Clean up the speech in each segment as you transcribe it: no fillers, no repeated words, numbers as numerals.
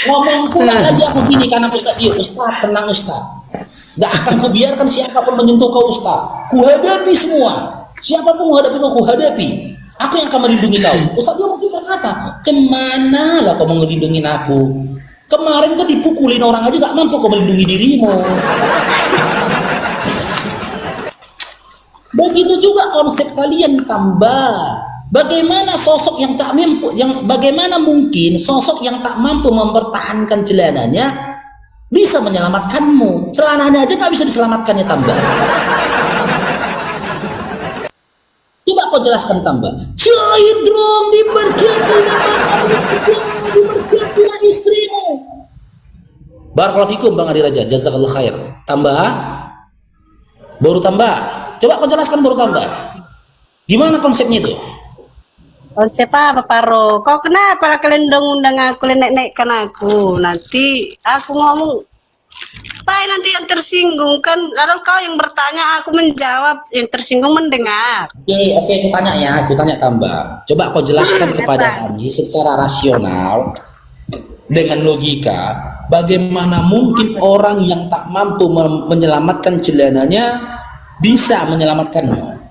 Ngomong pula lagi aku gini karena Ustaz dia, Ustaz tenang Ustaz. Gak akan kubiarkan siapapun menyentuh kau Ustaz. Kuhadapi semua. Siapapun menghadapi kau, kuhadapi. Aku yang akan melindungi kau. Ustaz dia mungkin berkata, cemana lah kau melindungi aku? Kemarin kau dipukulin orang aja gak mampu kau melindungi dirimu. Begitu juga konsep kalian tambah. Bagaimana sosok yang tak mampu, bagaimana mungkin sosok yang tak mampu mempertahankan celananya bisa menyelamatkanmu? Celananya aja nggak bisa diselamatkannya tambah. Coba kau jelaskan tambah. Syahid dong, diberkatilah istrimu. Barakallahu fikum Bang Adi Raja, jazakallahu khair. Tambah, baru tambah. Coba kau jelaskan baru tambah. Gimana konsepnya itu? Konsep apa Paro? Kau kenapa kalian undang aku, naik-naikkan aku? Nanti aku ngomong, Pak nanti yang tersinggung kan, kalau kau yang bertanya aku menjawab, yang tersinggung mendengar. Oke, aku tanya ya, aku tanya tambah. Coba kau jelaskan kepada kami secara rasional dengan logika, bagaimana mungkin orang yang tak mampu menyelamatkan celananya bisa menyelamatkanmu?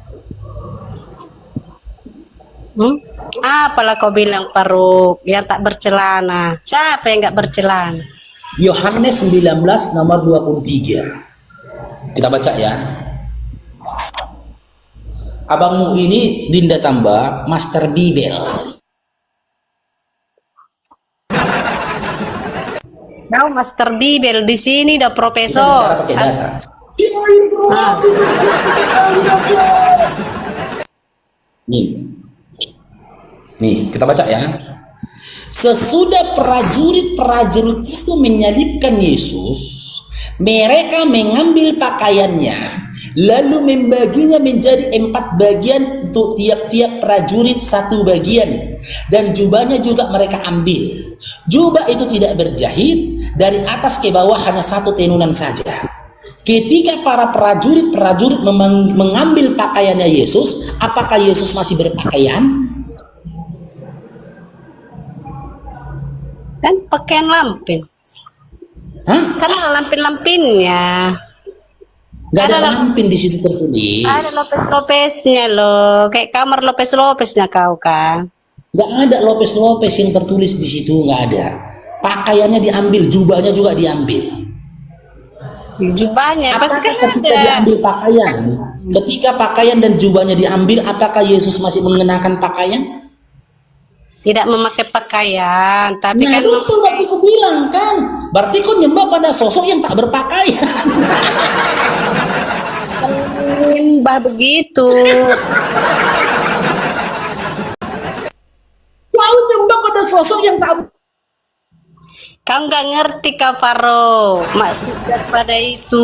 Apalah kau bilang Faruk yang tak bercelana? Siapa yang nggak bercelana? Yohanes 19 nomor 23. Kita baca ya. Abangmu ini Dinda tambah Master Bibel. Kau Master Bibel di sini udah Kita profesor. bicara pakai data. Nih, kita baca ya. Sesudah prajurit-prajurit itu menyalibkan Yesus, mereka mengambil pakaiannya, lalu membaginya menjadi 4 bagian untuk tiap-tiap prajurit 1 bagian, dan jubahnya juga mereka ambil. Jubah itu tidak berjahit, dari atas ke bawah hanya 1 tenunan saja. Ketika para prajurit mengambil pakaiannya Yesus, apakah Yesus masih berpakaian? Kan pakaian lampin. Hah? Kan ada lampin-lampinnya. Gak ada lampin di situ tertulis. Ada lopes-lopesnya loh, kayak kamar lopes-lopesnya kau kan. Gak ada lopes-lopes yang tertulis di situ, nggak ada. Pakaiannya diambil, jubahnya juga diambil. Jubahnya pasti Apakah kan ketika ada. diambil pakaian, ketika pakaian dan jubahnya diambil, apakah Yesus masih mengenakan pakaian? Tidak memakai pakaian, tapi Nah, kan betul berarti aku bilang kan. Berarti kau nyembah pada sosok yang tak berpakaian. menyembah begitu. Kau nyembah pada sosok yang tak. Kau nggak ngerti Kak Faro maksud daripada itu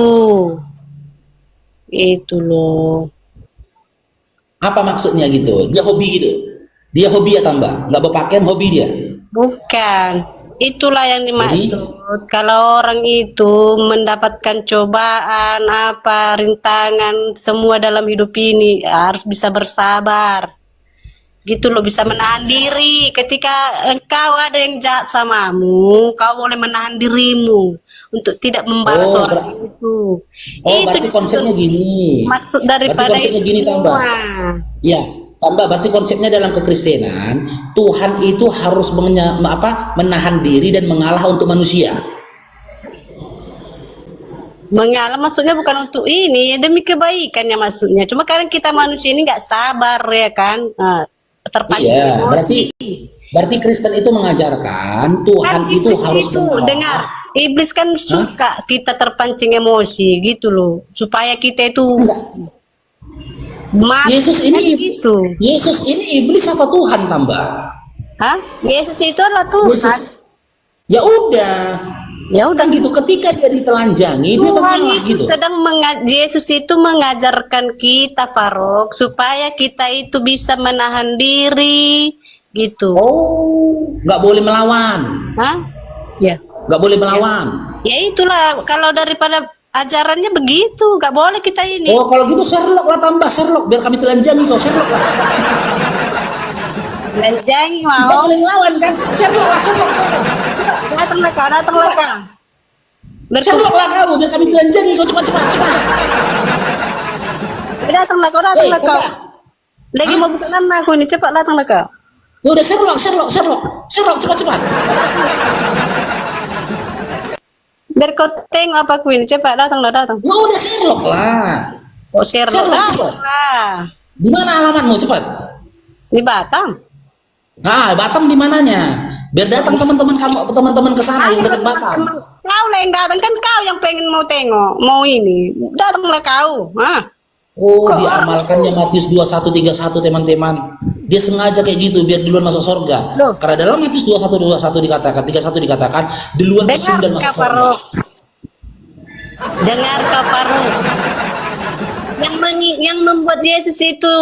loh. Apa maksudnya gitu? Dia hobi gitu. Dia hobi ya tambah, nggak berpakaian hobi dia. Bukan, itulah yang dimaksud. Kalau orang itu mendapatkan cobaan, rintangan, semua dalam hidup ini harus bisa bersabar. Gitu loh, bisa menahan diri. Ketika engkau ada yang jahat samamu, kau boleh menahan dirimu untuk tidak membalas orang itu. Itu Berarti konsepnya gini. maksud daripada Berarti konsepnya itu gini tambah. semua. Ya, tambah berarti konsepnya dalam kekristenan Tuhan itu harus menahan diri dan mengalah untuk manusia. Mengalah maksudnya bukan untuk ini, demi kebaikannya maksudnya. Cuma kadang kita manusia ini nggak sabar ya kan, terpancing Iya, emosi. berarti Kristen itu mengajarkan Tuhan Kan itu iblis harus itu mengalah. dengar, iblis kan suka kita terpancing emosi gitu loh, supaya kita itu mati. Yesus ini gitu. Yesus ini iblis atau Tuhan tambah? Hah? Yesus itu adalah Tuhan. Ya udah. Ya udah Kan gitu, ketika dia ditelanjangi dia Tuhan mengalah itu gitu. sedang Yesus itu mengajarkan kita Faruk supaya kita itu bisa menahan diri gitu. Oh, nggak boleh melawan. Hah? Ya. Nggak boleh melawan. Ya itulah kalau daripada ajarannya begitu, nggak boleh kita ini. Oh, kalau gitu Sherlock lah tambah Sherlock biar kami telanjangi kau Sherlock lah. Lanjangi Nggak mau. boleh melawan kan? Sherlock lah Sherlock. Datanglah kau, datanglah kau. Sherlocklah kamu biar kami telanjangi kau cepat. Datanglah kau, datanglah kau. Lagi mau buka aku ini, cepat datanglah kau. Ya udah Sherlock cepat. Biar kau tengok apa aku ini, cepat datang. Ya udah Sherlock lah. Oh, Sherlock cepat. lah. Di mana alamatmu cepat? Di Batam. Nah, Batam di mananya? Biar datang teman-teman ke sana yang dekat Batam. Kau lah yang datang, kan kau yang pengen mau tengok, mau ini. Datanglah kau. Oh, diamalkannya Matius 21:31 teman-teman. Dia sengaja kayak gitu biar duluan masuk surga. Loh. Karena dalam Matius 21 dikatakan 31 dikatakan duluan Dengar dan masuk Kak surga. Faruk. Dengar Kak Faruk. Yang membuat Yesus itu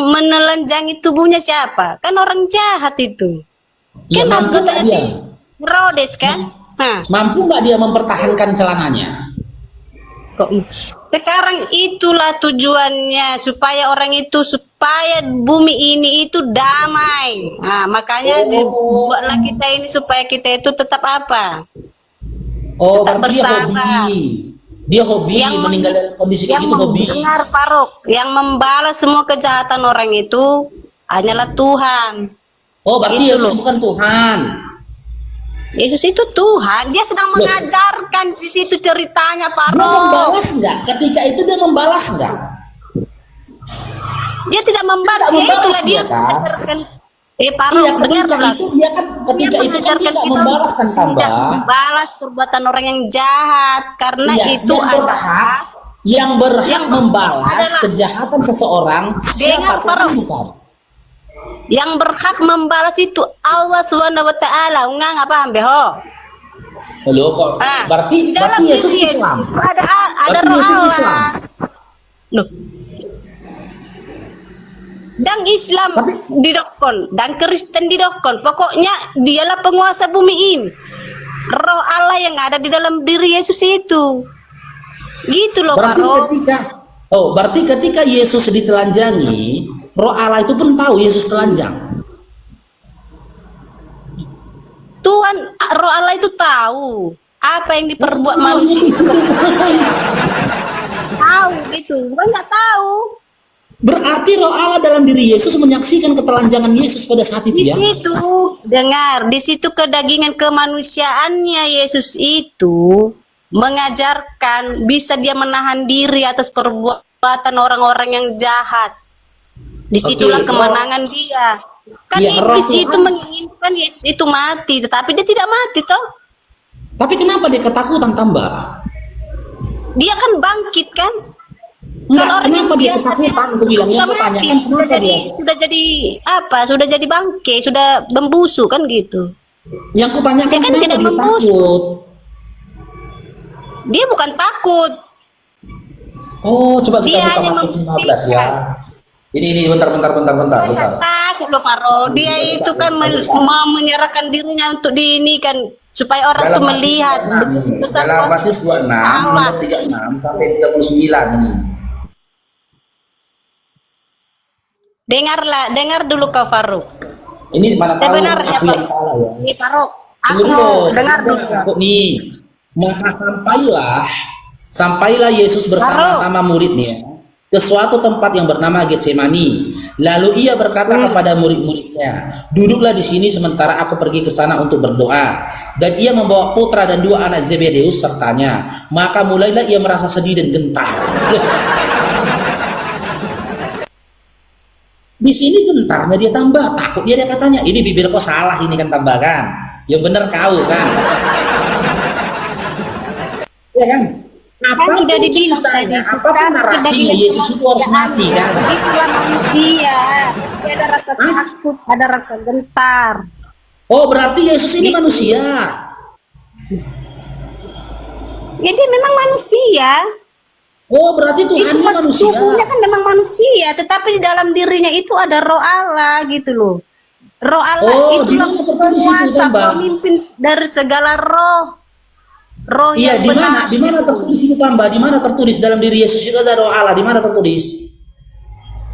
menelanjangi tubuhnya siapa? Kan orang jahat itu. Ya, Kan mampu nggak anggotanya dia? si Herodes kan? Mampu nggak dia mempertahankan celananya? Kok sekarang itulah tujuannya supaya bumi ini itu damai. Nah, makanya dibuatlah kita ini supaya kita itu tetap apa? Oh, Tetap berarti bersabar. dia hobi meninggal dalam kondisi kayak gitu, hobi. Dengar Faruk, yang membalas semua kejahatan orang itu hanyalah Tuhan. Oh, berarti Itu Yesus loh. bukan Tuhan. Yesus itu Tuhan, dia sedang mengajarkan di situ ceritanya Dia Faruk. membalas nggak? Ketika itu dia membalas nggak? Dia tidak membalas, Tidak ya itulah membalas dia dia, kan? mengajarkan. Faruk, Iya, dengar ketika lah. itu dia kan ketika itu kan dia nggak membalas kan tidak tambah. membalas perbuatan orang yang jahat karena Iya, itu adalah yang berhak yang membalas adalah- kejahatan seseorang siapa? Dengar, Faruk. Tuhan bukan. yang berhak membalas itu Allah Subhanahu wa taala. Ungang apa ambeho? Halo kok. Berarti dalam Yesus diri Islam. ada Berarti roh Yesus Allah. Islam. Loh. Dan Islam Tapi- didokon, dan Kristen didokon. Pokoknya dialah penguasa bumi ini. Roh Allah yang ada di dalam diri Yesus itu. Gitu loh, Faruk. Berarti ketika Yesus ditelanjangi, Roh Allah itu pun tahu Yesus telanjang. Tuhan, Roh Allah itu tahu apa yang diperbuat manusia itu. Tahu gitu, bukan nggak tahu. Berarti Roh Allah dalam diri Yesus menyaksikan ketelanjangan Yesus pada saat itu Di ya. situ, dengar, di situ kedagingan kemanusiaannya Yesus itu mengajarkan bisa dia menahan diri atas perbuatan orang-orang yang jahat. Disitulah Oke, kemenangan dia. Kan Iya, iblis roh itu Tuhan. menginginkan Yesus itu mati, tetapi dia tidak mati toh. Tapi kenapa dia ketakutan tambah? Dia kan bangkit kan? Enggak, Kalau orang yang kenapa dia jahat ketakutan? Gue bilangnya sudah aku tanya mati, kan kenapa dia? sudah jadi apa? Sudah jadi bangke, sudah membusuk kan gitu. Yang ku tanyakan Dia kan kenapa tidak dia membusuk. takut? Dia bukan takut. Oh, coba kita Dia buka hanya Matius 15 ya. Ini bentar. Dia nggak takut loh Faro. Dia itu kan mau menyerahkan dirinya untuk ini kan supaya orang tuh melihat begitu besar Dalam Matius 26 Allah. nomor 36 sampai 39 ini. Dengar dulu Kak Faruk. Ini mana tahu Sebenarnya aku yang salah ya. Ini Faruk, aku Belum. dengar dulu. Aku nih. Maka sampailah Yesus bersama-sama muridnya ke suatu tempat yang bernama Getsemani. Lalu ia berkata kepada murid-muridnya, "Duduklah di sini sementara aku pergi ke sana untuk berdoa." Dan ia membawa putra dan dua anak Zebedeus sertanya. Maka mulailah ia merasa sedih dan gentar. Di sini gentarnya dia tambah takut dia katanya, "Ini bibir kok salah ini kan tambah kan? Yang benar kau kan?" Ya kan? Kan sudah dibilang tadi, apapun narasinya Yesus itu harus mati kan? Itulah manusia. Dia ada rasa takut, ada rasa gentar. Oh, berarti Yesus ini manusia. Ya dia memang manusia. Oh, berarti Tuhan Itu manusia. tubuhnya kan memang manusia, tetapi di dalam dirinya itu ada roh Allah gitu loh. Roh Allah Oh, itulah di mana tertulis itu, penguasa, Tambah? pemimpin dari segala roh. Roh Iya, yang di mana? benar. Di mana tertulis itu tambah? Di mana tertulis dalam diri Yesus itu ada roh Allah? Di mana tertulis?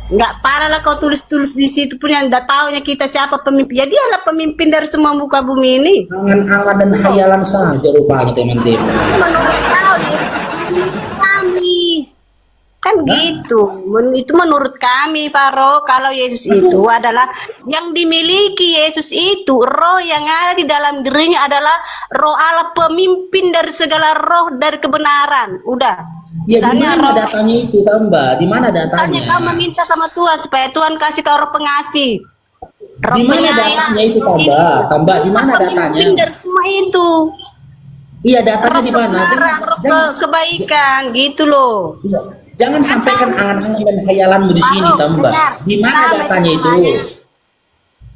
Nggak parah lah kau tulis-tulis di situ pun yang udah taunya kita siapa pemimpin. Ya dialah pemimpin dari semua muka bumi ini. Angan-angan dan hayalan saja rupanya teman-teman. Menurut kau ya, kami kan gitu. Itu menurut kami Faro, kalau Yesus itu adalah yang dimiliki Yesus itu roh yang ada di dalam dirinya adalah roh Allah, pemimpin dari segala roh dari kebenaran. Udah. Ya di Misalnya mana roh, datanya itu tambah? Di mana datanya? misalnya kau meminta sama Tuhan supaya Tuhan kasih kau roh pengasih, roh Di mana penyayang. datanya itu tambah? Tambah di mana datanya? Pemimpin dari semua itu. Iya datanya Roh di mana? kebenaran, roh kebaikan, gitu loh. Jangan sampaikan angan-angan dan khayalanmu di sini Faro, tambah. benar. Di mana Sama datanya itu? namanya.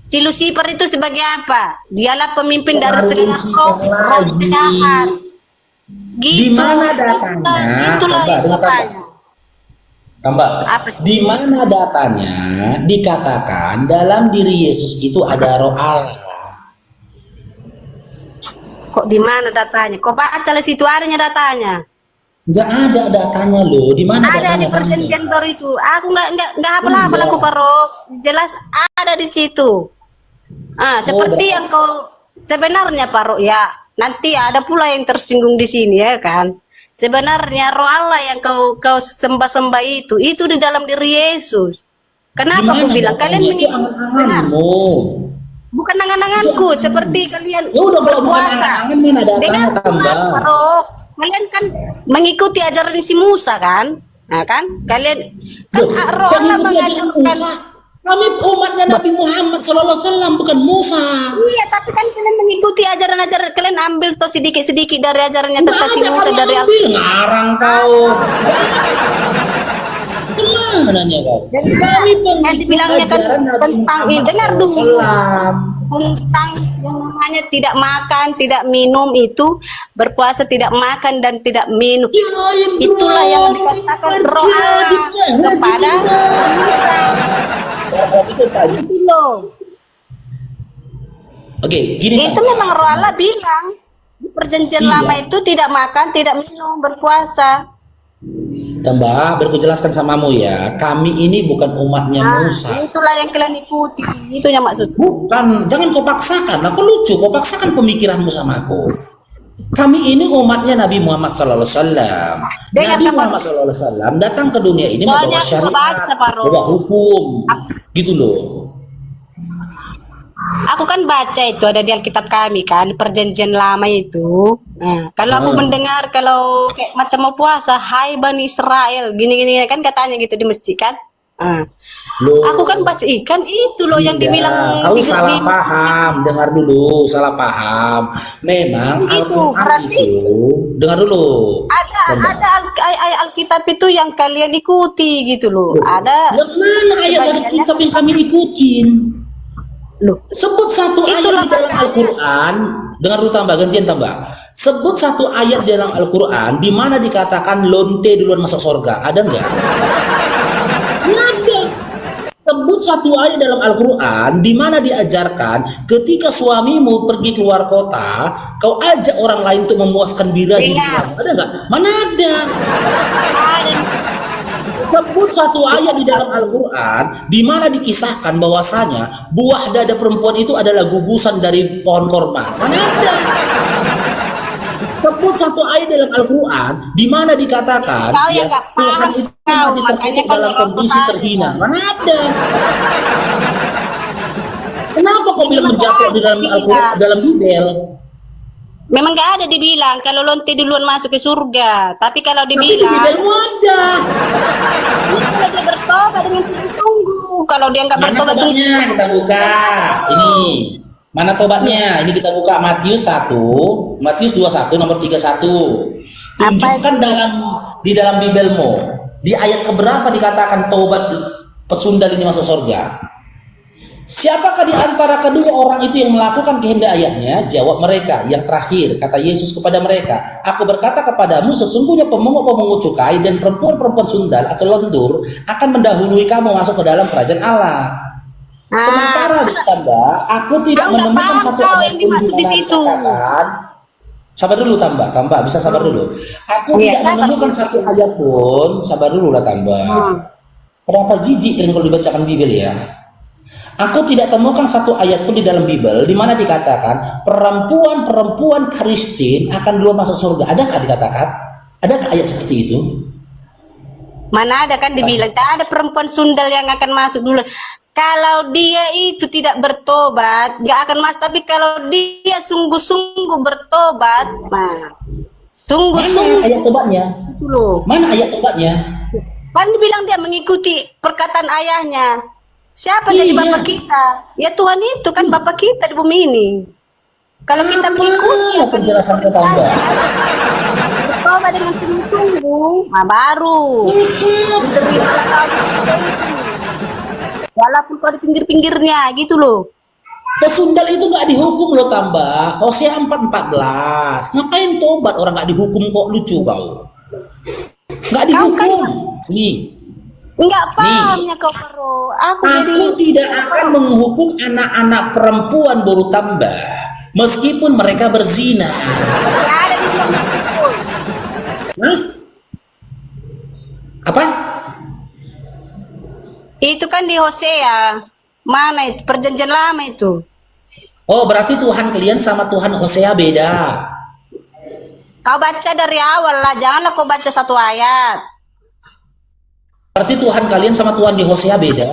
Si Lucifer itu sebagai apa? Dialah pemimpin dari segala roh jahat. Gitu. Di mana datanya? Itulah Tambah, itu dengar tambah. makanya. Tambah. Apa sih? Di mana datanya dikatakan dalam diri Yesus itu ada roh Allah. Kok di mana datanya? Kok baca di situ adanya datanya? Enggak ada datanya loh. Di mana Ada di datanya? perjanjian baru itu. Aku nggak hafal-hafal Iya. aku Parok. Jelas ada di situ. Seperti yang kau sebenarnya Parok ya. Nanti ada pula yang tersinggung di sini ya kan. Sebenarnya roh Allah yang kau sembah-sembah itu di dalam diri Yesus. Kenapa aku bilang kalian mengikuti benar? angan-anganmu. Bukan angan-anganku seperti kalian Ya udah kalau bukan berpuasa. angan-angan mana datanya Dengar tambah. Parok. Kalian kan mengikuti ajaran si Musa kan? Nah kan kalian kan Loh, roh kan Allah itu ajaran mengajarkan. Musa. Kami umatnya Nabi Muhammad SAW bukan Musa. Iya, tapi kan kalian mengikuti ajaran-ajaran, kalian ambil tuh sedikit-sedikit dari ajarannya tentang si Nggak ada Musa kamu dari ambil, ngarang kau. Kemana nya kau? Kami yang dibilangnya kan ajaran Nabi tentang ini, Muhammad dengar dulu SAW. tentang yang namanya tidak makan, tidak minum itu berpuasa tidak makan dan tidak minum. Itulah yang dikatakan roh Allah kepada Musa. Itu loh. Oke, gini Itu Pak. memang roh Allah bilang di perjanjian Iya. lama itu tidak makan, tidak minum, berpuasa. Tambah berkujelaskan samamu ya. Kami ini bukan umatnya Musa. Itulah yang kalian ikuti. Itu yang maksud. Bukan, jangan kau paksakan. Aku lucu, kau paksakan pemikiranmu sama aku. Kami ini umatnya Nabi Muhammad SAW. Dengar Nabi kapan? Muhammad SAW datang ke dunia ini Soalnya membawa aku syariat, baca, Faro. membawa hukum, gitu loh. Aku kan baca itu ada di Alkitab kami kan, di perjanjian lama itu. Nah, kalau aku mendengar kalau kayak macam mau puasa, hai Bani Israel, gini-gini kan katanya gitu di masjid kan. Loh, Aku kan baca ikan itu loh yang tidak, dibilang kau salah paham. Dengar dulu, salah paham. Memang Gitu, Al-Quran berarti- itu, dengar dulu. ada ayat Alkitab itu yang kalian ikuti gitu loh. Ada Yang mana ayat dari sebagiannya- kitab yang kami ikutin? loh. Sebut satu ayat Itulah di dalam makanya. Al-Quran. Dengar dulu tambah, gantian tambah. Sebut satu ayat di dalam Al-Quran di mana dikatakan lonte duluan masuk surga. Ada nggak? Nggak ada. Sebut satu ayat dalam Al-Quran di mana diajarkan ketika suamimu pergi keluar kota, kau ajak orang lain untuk memuaskan birahi di Iya. kamu. Ada nggak? Mana ada? Ada. Sebut satu ayat di dalam Al-Quran di mana dikisahkan bahwasanya buah dada perempuan itu adalah gugusan dari pohon korma. Mana ada? Sebut satu ayat dalam Al-Quran di mana dikatakan Kau yang nggak Tuhan paham, itu kau, mati makanya terkutuk kau dalam nyerocos kondisi aja. terhina. Mana ada? Kenapa kau bilang menjatuh di dalam Al-Quran, dalam Bibel? Memang gak ada dibilang kalau lonte duluan masuk ke surga. Tapi kalau Tapi di dibilang Bibelmu ada. kalau dia bertobat dengan sungguh-sungguh. Kalau dia nggak Mana bertobat tobatnya? sungguh, Kita buka. Ini. Mana tobatnya? Ini kita buka Matius 1, Matius 21 nomor 31. Tunjukkan di dalam Bibelmu. Di ayat keberapa dikatakan tobat pesundal ini masuk surga? Siapakah di antara kedua orang itu yang melakukan kehendak ayahnya? Jawab mereka. Yang terakhir, kata Yesus kepada mereka, Aku berkata kepadamu, sesungguhnya pemungut-pemungut cukai dan perempuan-perempuan sundal atau lendur akan mendahului kamu masuk ke dalam kerajaan Allah. Sementara ditambah, aku tidak Kau nggak menemukan paham satu kau ayat yang pun dimaksud di mana situ. dikatakan. Sabar dulu tambah, bisa sabar dulu. Aku Iya, tidak sabar menemukan dulu. satu ayat pun, sabar dulu lah tambah. Berapa jijik kan kalau dibacakan Bible ya. Aku tidak temukan satu ayat pun di dalam Bible di mana dikatakan perempuan-perempuan Kristen akan duluan masuk surga. Adakah dikatakan? Adakah ayat seperti itu? Mana ada kan dibilang tak ada perempuan sundal yang akan masuk dulu. Kalau dia itu tidak bertobat, nggak akan masuk. Tapi kalau dia sungguh-sungguh bertobat, nah, sungguh-sungguh Mana ayat tobatnya? itu loh. Mana ayat tobatnya? Kan dibilang dia mengikuti perkataan ayahnya. Siapa jadi Iya. bapak kita? Ya Tuhan itu kan bapak kita di bumi ini. Kalau kita mengikuti Apa penjelasan tetangga? bertobat dengan sungguh-sungguh, nah baru terimalah kau seperti itu. Walaupun kau di pinggir-pinggirnya gitu loh. Pesundal itu nggak dihukum loh tambah. Hosea 4:14. Ngapain tobat orang nggak dihukum kok, lucu kau. Nggak dihukum. Nih, Enggak pahamnya kau Faro. Aku jadi aku tidak akan menghukum anak-anak perempuan baru tambah meskipun mereka berzina. nggak ada di dalam itu. Hah? Apa? Itu kan di Hosea. Mana itu? Perjanjian lama itu. Oh, berarti Tuhan kalian sama Tuhan Hosea beda. Kau baca dari awal lah, janganlah kau baca satu ayat. Berarti Tuhan kalian sama Tuhan di Hosea beda.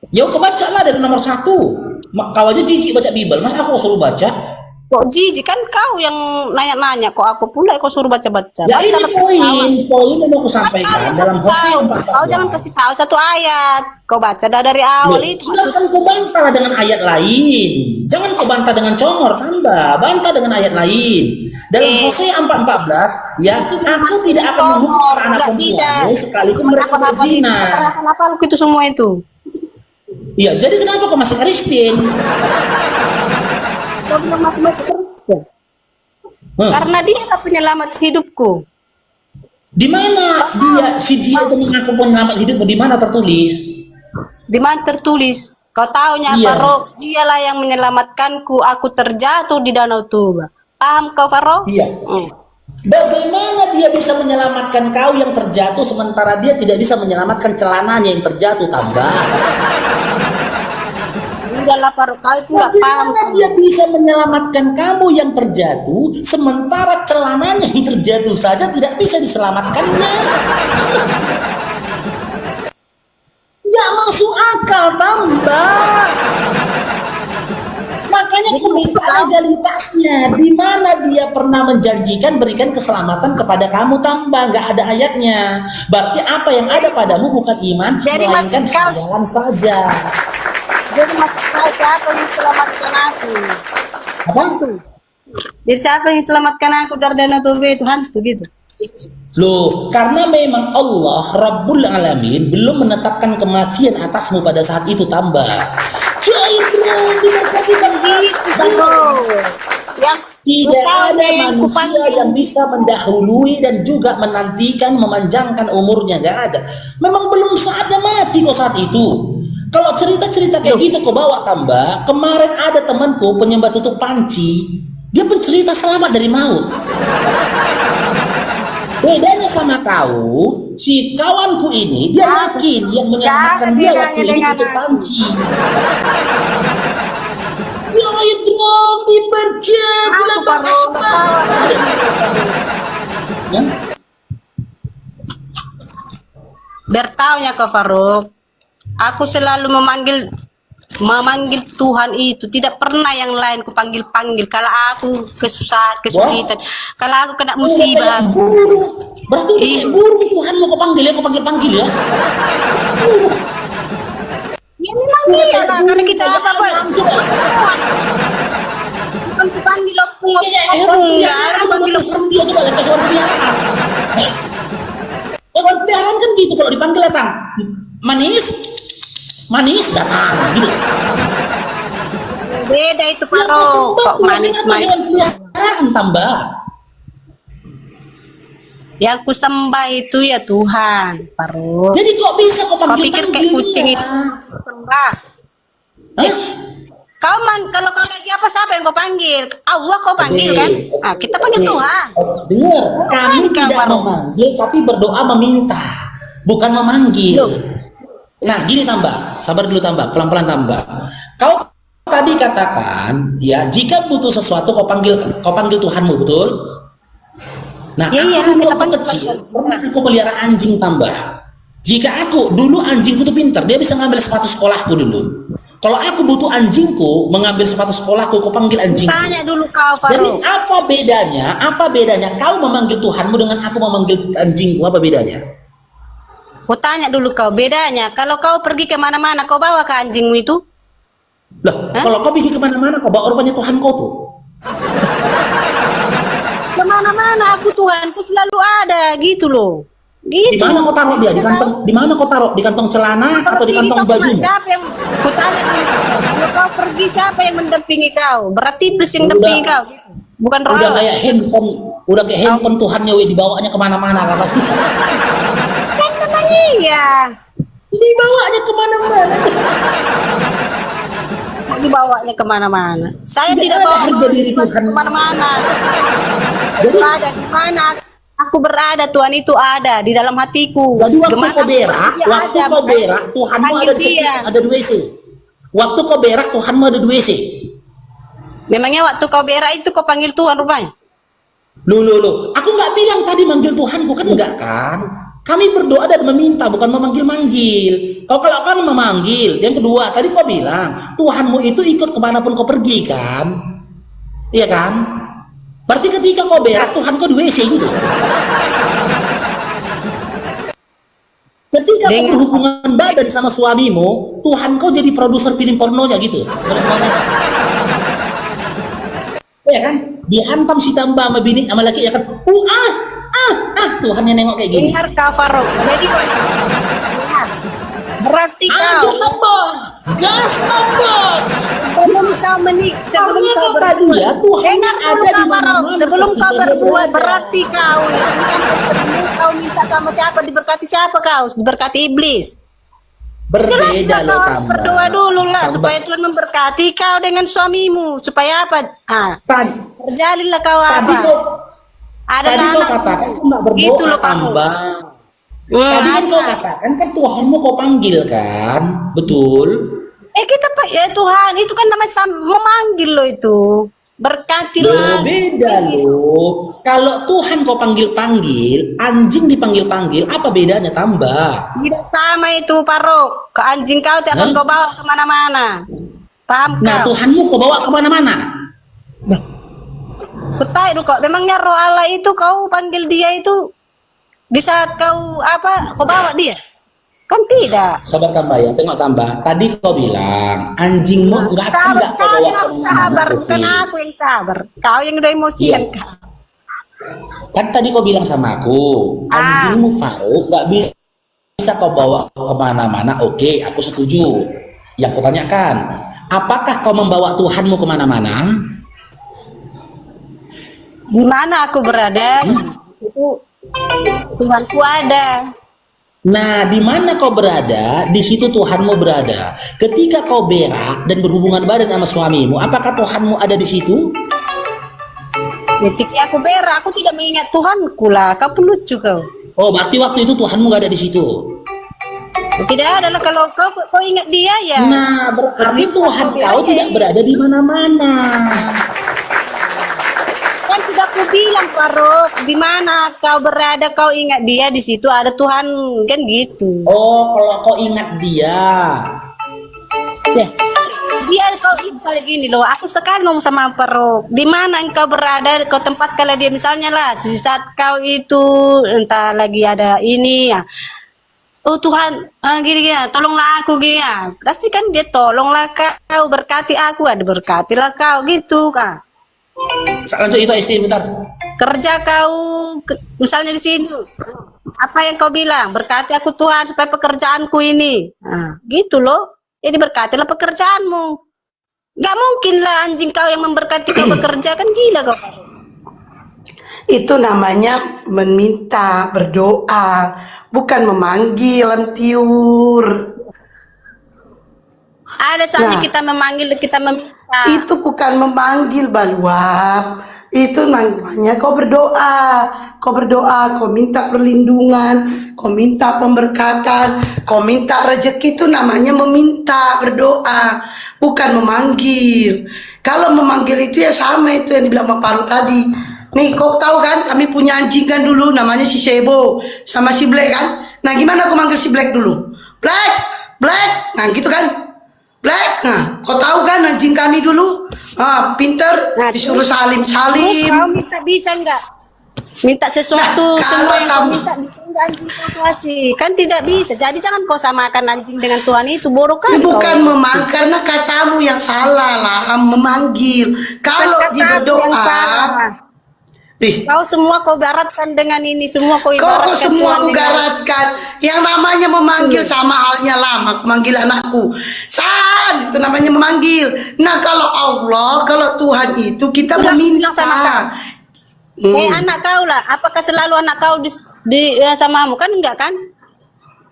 Ya kau bacalah dari nomor 1. Kau aja jijik baca Bible, masa aku suruh baca? Kok jijik kan kau yang nanya-nanya, kok aku pula kau suruh baca-baca. Ya ini Bacalah poin yang mau aku kau sampaikan yang dalam kasih Hosea tahu. 4:14. Kau jangan kasih tahu satu ayat. Kau baca dari awal itu. Silakan kau bantah dengan ayat lain. Jangan kau bantah dengan congor, tambah. Bantah dengan ayat lain. Dalam Hosea 4:14, ya, aku tidak akan menghukum anak perempuan sekalipun mereka berzina. Apa itu semua itu? Iya, jadi kenapa kau masih Kristen? Kau bilang aku masih Kristen. Karena dia adalah penyelamat hidupku. Di mana dia itu mengaku penyelamat hidup? Di mana tertulis? Di mana tertulis? Kau taunya Iya. Faro? Dialah yang menyelamatkanku. Aku terjatuh di danau Tuba. Paham kau Faro? Iya. Bagaimana dia bisa menyelamatkan kau yang terjatuh sementara dia tidak bisa menyelamatkan celananya yang terjatuh, tambah? Udahlah Faro, kau itu nggak paham. Bagaimana dia bisa menyelamatkan kamu yang terjatuh sementara celananya yang terjatuh saja tidak bisa diselamatkannya? Nggak masuk akal, tambah. Makanya aku minta legalitasnya. Di mana dia pernah menjanjikan berikan keselamatan kepada kamu, tambah? Nggak ada ayatnya. Berarti apa yang ada padamu bukan iman, Jadi melainkan maksud kau- hayalan saja. Jadi maksud kau siapa yang selamatkan aku? Apa? Jadi siapa yang selamatkan aku dari danau Tuba itu hantu gitu? Loh, karena memang Allah Rabbul Alamin belum menetapkan kematian atasmu pada saat itu, tambah. Yang Tidak ada yang manusia kupanggil. yang bisa mendahului dan juga menantikan, memanjangkan umurnya, nggak ada. Memang belum saatnya mati kok saat itu. Kalau cerita-cerita kayak gitu kau bawa, tambah. Kemarin ada temanku penyembah tutup panci, dia pun cerita selamat dari maut. Bedanya sama kau, si kawanku ini dia yakin yang menyelamatkan dia waktu ini tutup panci. Jangan dong dipercaya. Aku baru bertaunya ke Faruk. Aku selalu memanggil Tuhan itu, tidak pernah yang lain ku panggil. Kalau aku kesulitan, kalau aku kena musibah. Berarti burung Tuhan mau kau panggil ya, kau panggil ya. Ya memang dia lah, kalau kita apa-apa. Bukan ku panggil opung ya, aku panggil opung. dia coba lihat hewan peliharaan. Hewan peliharaan kan gitu, kalau dipanggil datang. Manis datang gitu. Beda itu Faruk, kok manis. Hewan peliharaan, tambah. Yang ku sembah itu ya Tuhan, Faruk. Jadi kok bisa kau Kau panggil? pikir kayak kucing itu sembah? Hah? Kalau kau lagi apa, siapa yang kau panggil? Allah kau panggil kan? Nah, kita panggil Tuhan. Dengar, kami Bukan, tidak Faruk. memanggil tapi berdoa meminta. bukan memanggil. Nah, gini tambah, sabar dulu tambah, pelan-pelan tambah. Kau tadi katakan, ya, jika butuh sesuatu kau panggil Tuhanmu, betul? Nah, Iya, aku dulu kita waktu panggil kecil pernah aku pelihara anjing tambah. Jika aku dulu anjingku tuh pintar, dia bisa ngambil sepatu sekolahku dulu. Kalau aku butuh anjingku mengambil sepatu sekolahku, aku panggil anjingku. Tanya dulu kau, Jadi Faruk. apa bedanya? Apa bedanya kau memanggil Tuhanmu dengan aku memanggil anjingku? Apa bedanya? Aku tanya dulu kau, bedanya. Kalau kau pergi kemana-mana, kau bawa ke anjingmu itu? Lah, Hah? kalau kau pergi kemana-mana, kau bawa rupanya Tuhan kau tuh. Kemana-mana aku Tuhanku selalu ada, gitu loh. Di Gitu. mana kau taruh dia? Di kantong? Di mana kau taruh? Di kantong celana atau di kantong baju? Siapa yang ku tanya dulu, kalau kau pergi siapa yang mendampingi kau? Berarti iblis yang Udah. mendampingi kau, gitu. Bukan roh Udah Allah. kayak handphone, udah kayak handphone Tuhannya, weh, dibawanya kemana-mana kata. Kan memang iya. Dibawanya kemana-mana. Dibawanya kemana-mana. Saya Tidak tidak ada bawa harga diri Tuhan. kemana-mana. Jadi- Itu ada di mana aku berada, Tuhan itu ada di dalam hatiku. Jadi waktu Kemana kau berak, dia waktu ada, kau berak, Tuhanmu panggil ada di dia. ada di WC. Waktu kau berak, Tuhanmu ada di WC. Memangnya waktu kau berak itu kau panggil Tuhan rupanya? Loh. Aku nggak bilang tadi manggil Tuhanku, kan enggak kan? Kami berdoa dan meminta, bukan memanggil-manggil. Kalau kan memanggil. Yang kedua, tadi kau bilang, Tuhanmu itu ikut kemanapun kau pergi, kan? Iya kan? Berarti ketika kau berak, Tuhan kau di WC gitu. Ketika kau berhubungan badan sama suamimu, Tuhan kau jadi produser film pornonya gitu. Iya kan? Dihantam si tambah sama bini sama laki ya kan. Tuhannya nengok kayak gini. Dengar kau Faruk. Jadi dengar. Berarti Ayo kau tambah, gas tambah. sebelum kau menikah, sebelum Karena kau kau tadi berbuat, ya, Tuhan dengar dulu ada kau di Faruk. mana-mana Sebelum kau ketika dia berbuat, berada. berarti kau itu sampai sebelum kau minta sama siapa, diberkati siapa kau? Diberkati iblis. Jelas Berbeda lah loh kau harus tambah. berdoa dulu lah Tambah. supaya Tuhan memberkati kau dengan suamimu supaya apa? Tadi, Terjalinlah kau tadi apa? kau Ada tadi kau katakan kau nggak berdoa Gitu loh, Pak. tambah. Tadi kan kau katakan kan Tuhanmu kau panggil kan, betul? Kita Pak ya Tuhan itu kan namanya memanggil lo itu. Berkatilah. Beda loh. Kalau Tuhan kau panggil-panggil, anjing dipanggil-panggil, apa bedanya tambah? Tidak sama itu Parok. Ke anjing kau tidak akan Hah? kau bawa kemana-mana. Paham Nah, kau? Tuhanmu kau bawa kemana-mana. Kutai kok. Memangnya roh Allah itu kau panggil dia itu di saat kau apa? Kau bawa dia? Kan tidak. Sabar tambah ya, tengok tambah. Tadi kau bilang anjingmu nggak akan Sabar, nggak kau kau bawa yang harus kemana-mana. sabar, Oke. bukan aku yang sabar. Kau yang udah emosian Iya. kau. Kan tadi kau bilang sama aku, anjingmu Faruk nggak bisa kau bawa kemana-mana. Oke, aku setuju. Yang kau tanyakan, apakah kau membawa Tuhanmu kemana-mana? Di mana aku berada? Itu Tuhanku ada. Nah, di mana kau berada, di situ Tuhanmu berada. Ketika kau berak dan berhubungan badan sama suamimu, apakah Tuhanmu ada di situ? Ketika aku berak, aku tidak mengingat Tuhanku lah. Kau pun lucu kau. Oh, berarti waktu itu Tuhanmu gak ada di situ. Tidak ada lah kalau kau ingat dia ya. Nah, berarti Tuhan kau tidak berada di mana-mana. Kan sudah aku bilang Faruk, di mana kau berada kau ingat dia, di situ ada Tuhan, kan gitu. Oh, kalau kau ingat dia. Ya. Dia kau misalnya gini loh, aku sekarang ngomong sama Faruk, di mana engkau berada, kau tempat kalau dia misalnya lah, di saat kau itu entah lagi ada ini ya. Oh Tuhan, gini ya, tolonglah aku gini ya. Pasti kan dia tolonglah kau, berkati aku, ada berkatilah kau gitu kan. Lanjut itu istri bentar. Kerja kau misalnya di sini apa yang kau bilang, berkati aku Tuhan supaya pekerjaanku ini, nah, gitu loh. Jadi berkatilah pekerjaanmu. Gak mungkin lah anjing kau yang memberkati kau bekerja, kan gila kau. Itu namanya meminta, berdoa, bukan memanggil, Antiur. Ada saatnya Nah. kita memanggil, kita meminta. Itu bukan memanggil, Baluap. Itu namanya kau berdoa, kau minta perlindungan, kau minta pemberkatan, kau minta rezeki. Itu namanya meminta, berdoa, bukan memanggil. Kalau memanggil itu ya sama itu yang dibilang Pak Paru tadi. Nih, kau tahu kan kami punya anjing kan dulu namanya si Sebo sama si Black kan. Nah, gimana aku manggil si Black dulu? Black, Black. Nah, gitu kan. Black, nah, kau tahu kan anjing kami dulu, pinter, Nah, disuruh terus salim. kau minta bisa enggak? Minta sesuatu Nah, semua kalau yang kau minta bisa enggak anjing kau kasih? Kan tidak bisa. Jadi jangan kau samakan anjing dengan Tuhan itu, bodoh kan? Ini bukan memanggil, karena katamu yang salah lah, memanggil. Kalau di yang salah. berdoa, ih, Kau semua kau baratkan dengan ini, semua kau ibaratkan kok semua Tuhan aku dengan- garatkan. Yang namanya memanggil sama halnya lama. Aku manggil anakku, San, itu namanya memanggil. Nah, kalau Allah, kalau Tuhan itu kita Sudah meminta. bilang sama kau. Anak kau lah, apakah selalu anak kau di samamu? Kan enggak kan?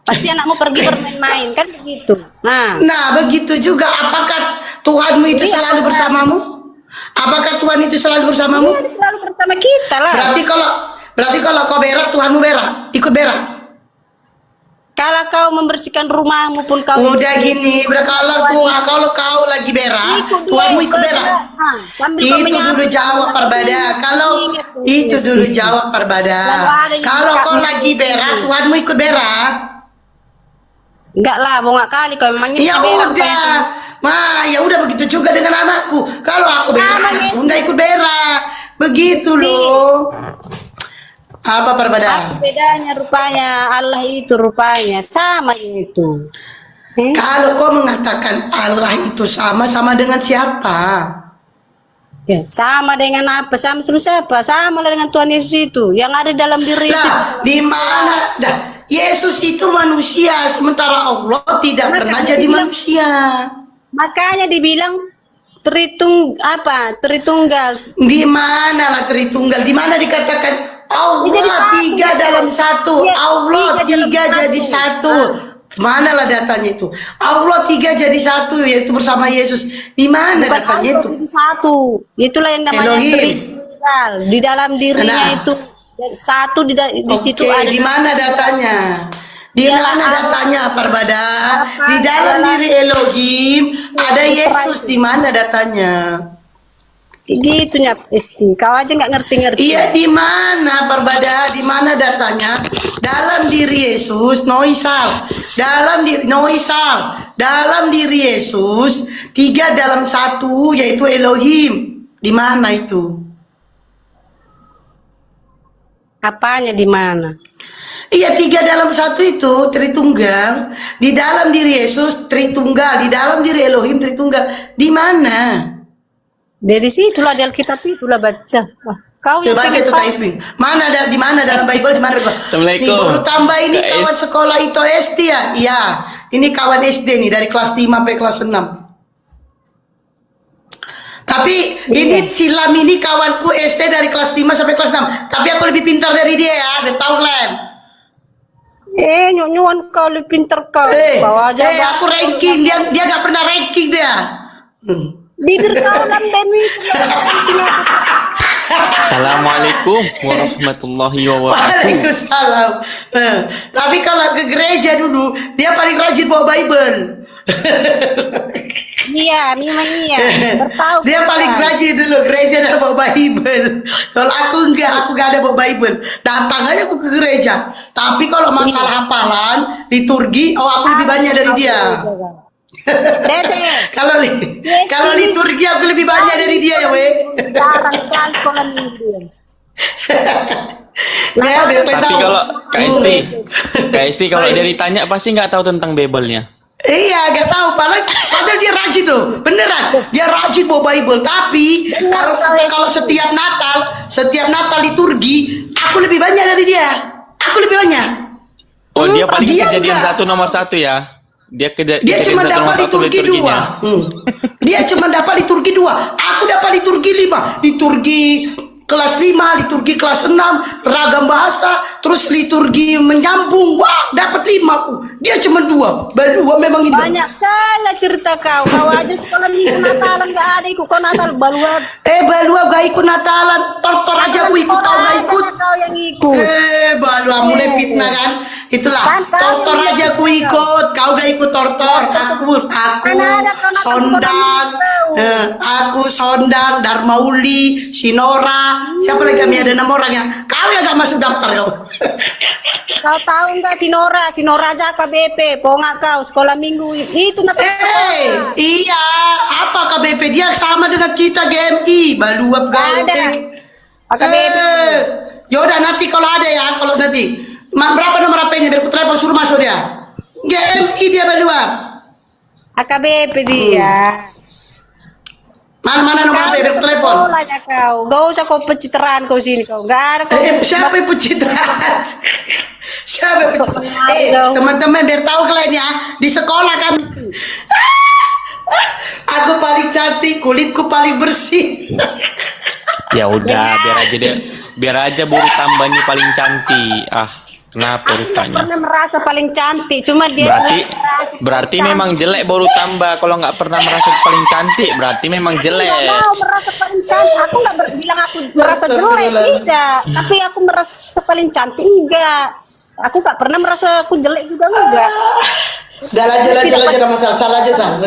Pasti anakmu pergi bermain-main kan begitu. Nah, begitu juga. Apakah Tuhanmu itu Iya, selalu Tuhan. bersamamu? Apakah Tuhan itu selalu bersamamu? Dia selalu bersama kita lah. Berarti kalau kau berak, Tuhanmu berak, ikut berak. Kalau kau membersihkan rumahmu pun kau Udah gini, kalau kau lagi berak, Tuhanmu ikut berak. Itu dulu jawab Parbada. Itu dulu jawab Parbada. Kalau kau lagi berak, Tuhanmu ikut berak. Enggak lah, bongak kali kau memangnya Ya berak, udah, ya udah begitu juga dengan anakku. Kalau aku berak, anakku nggak ikut berak. Begitu loh. Apa Parbada? Apa bedanya rupanya Allah itu rupanya sama itu. Kalau kau mengatakan Allah itu sama dengan siapa? Ya, sama dengan apa? Sama siapa? Sama lah dengan Tuhan Yesus itu yang ada dalam diri Yesus. Nah, di mana? Yesus itu manusia, sementara Allah tidak pernah jadi manusia. Makanya dibilang Tritunggal. Di mana lah Tritunggal? Di mana dikatakan Allah Jadi satu, tiga dalam satu? Ya, Allah tiga tiga dalam jadi satu. satu. Mana lah datanya itu? Allah tiga jadi satu, yaitu bersama Yesus. Di mana Bukan datanya Allah itu? jadi satu. Itulah yang namanya Elohim. Tritunggal. Di dalam dirinya Nah. itu satu di situ Oke, ada. di mana datanya? Di Ialah mana Allah. datanya Parbada? Apa? Di dalam Ialah- diri Elohim ada Yesus. Di mana datanya? Gitunya Isti. Kau aja nggak ngerti-ngerti. Iya, di mana Parbada? Di mana datanya? Dalam diri Yesus, Noisal. Dalam diri Yesus, tiga dalam satu, yaitu Elohim. Di mana itu? Apanya di mana? Iya, tiga dalam satu itu Tritunggal. Di dalam diri Yesus Tritunggal, di dalam diri Elohim Tritunggal. Di mana? Dari situlah di Alkitab itulah baca. Wah, kau Ya, yang baca pengen itu tahu. typing. Mana ada di mana dalam Bible? Di mana Bible? Assalamualaikum. Nih, baru tambah ini Guys. kawan sekolah itu SD ya? Iya. Ini kawan SD nih dari kelas 5 sampai kelas 6. Tapi ini silam ini kawanku SD dari kelas 5 sampai kelas 6. Tapi aku lebih pintar dari dia ya, biar tahu Len. Nyuan kau lebih pinter kau. Bawa aja. Aku ranking, dia gak pernah ranking dia. Bibir kau lambemi. Assalamualaikum warahmatullahi wabarakatuh. Waalaikumsalam. Tapi kalau ke gereja dulu, dia paling rajin bawa Bible. Iya, memang iya. Bertahu. Dia paling rajin dulu gereja dan bawa Bible. Kalau aku enggak ada bawa Bible. Datang aja aku ke gereja. Tapi kalau masalah hafalan, liturgi, aku lebih banyak dari dia. Dede. Kalau liturgi aku lebih banyak dari dia ya, we. Jarang sekali sekolah minggu. Ya, biar kalian Tapi tahu. kalau Kak Esti kalau dia ditanya pasti nggak tahu tentang Bible-nya. Iya, gak tahu. Padahal dia rajin loh, beneran. Dia rajin bawa Bible. Tapi kalau setiap Natal liturgi, aku lebih banyak dari dia. Aku lebih banyak. Oh, dia paling dia kejadian enggak. satu nomor satu ya. Dia Dia cuma dapat liturgi 2. Dia cuma dapat liturgi 2. Aku dapat liturgi 5. Liturgi kelas 5, liturgi kelas 6, ragam bahasa, terus liturgi menyambung. Wah, dapat 5 aku. Dia cuma 2. Balua memang ini. Banyak kali cerita kau. Kau aja sekolah minggu Natalan gak ada ikut kau Natal balua. Balua gak ikut Natalan. Tortor aja aku ikut, kau gak ikut. Kau yang ikut. Balua mulai fitnah kan. Itulah. Kan kau Tortor yang aja aku ikut. Kau gak ikut tortor. Aku Mana ada kau Natal Sondang. Aku Sondang, Darmauli, Sinora. Siapa lagi kami ada 6 orang ya? Kau yang gak masuk daftar kau. Kau tahu nggak Sinora? Sinora aja KBP. Pongak kau sekolah minggu itu Natal. Iya, apa KBP dia sama dengan kita GMI, baluap Ada. KBP. Yaudah nanti kalau ada ya, kalau nanti berapa nomor HP-nya biar ku telepon suruh masuk dia. GMI dia baluap. AKBP dia. Mana nomor HP biar ku telepon. Sekolah aja kau. Gak usah kau pencitraan kau sini kau. Gak ada kau. Siapa yang pencitraan? Siapa yang pencitraan? Teman-teman biar tahu kalian ya, di sekolah kami. Aku paling cantik, kulitku paling bersih. Ya udah, biar aja Buru tambahnya paling cantik. Kenapa Aku gak rupanya? pernah merasa paling cantik. Cuma dia Berarti memang jelek Buru tambah. Kalau nggak pernah merasa paling cantik, berarti memang jelek. Gak mau merasa paling cantik. Aku gak bilang aku merasa jelek, tidak. Tapi aku merasa paling cantik, enggak. Aku gak pernah merasa aku jelek juga, enggak. Dah lanjut masalah. Salah aja San.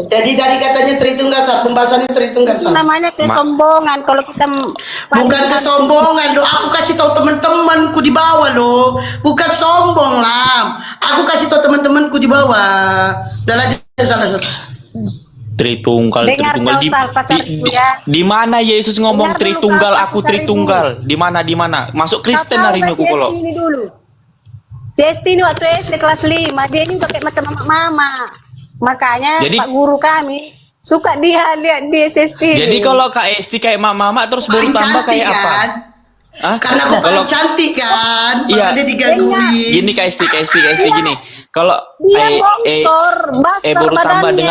Jadi dari katanya Tritunggal San, pembahasannya Tritunggal San. Namanya kesombongan kalau kita Bukan kesombongan loh, aku kasih tahu teman-temanku di bawah loh. Bukan sombong lah. Aku kasih tahu teman-temanku di bawah. Dah lanjut San. Tritunggal, Dengar Tritunggal kau, Sal, pasarku ya. di mana Yesus ngomong Dengar dulu, Tritunggal, kau, aku pasar Tritunggal? Di mana? Masuk Kristen hari ini aku kalau. ini dulu. Cesti ini waktu SD kelas 5, dia ini udah kayak macam mama. Makanya Jadi- Pak Guru kami suka dia lihat dia Cesti. Jadi kalau Kak Esti kayak mama terus Baru Paling tambah cantik kayak apa? kan? Hah? Karena aku paling cantik kan. Iya. Makanya digangguin. Gini Kak Esti gini. Kalau Dia bongsor, besar Baru tambah badannya,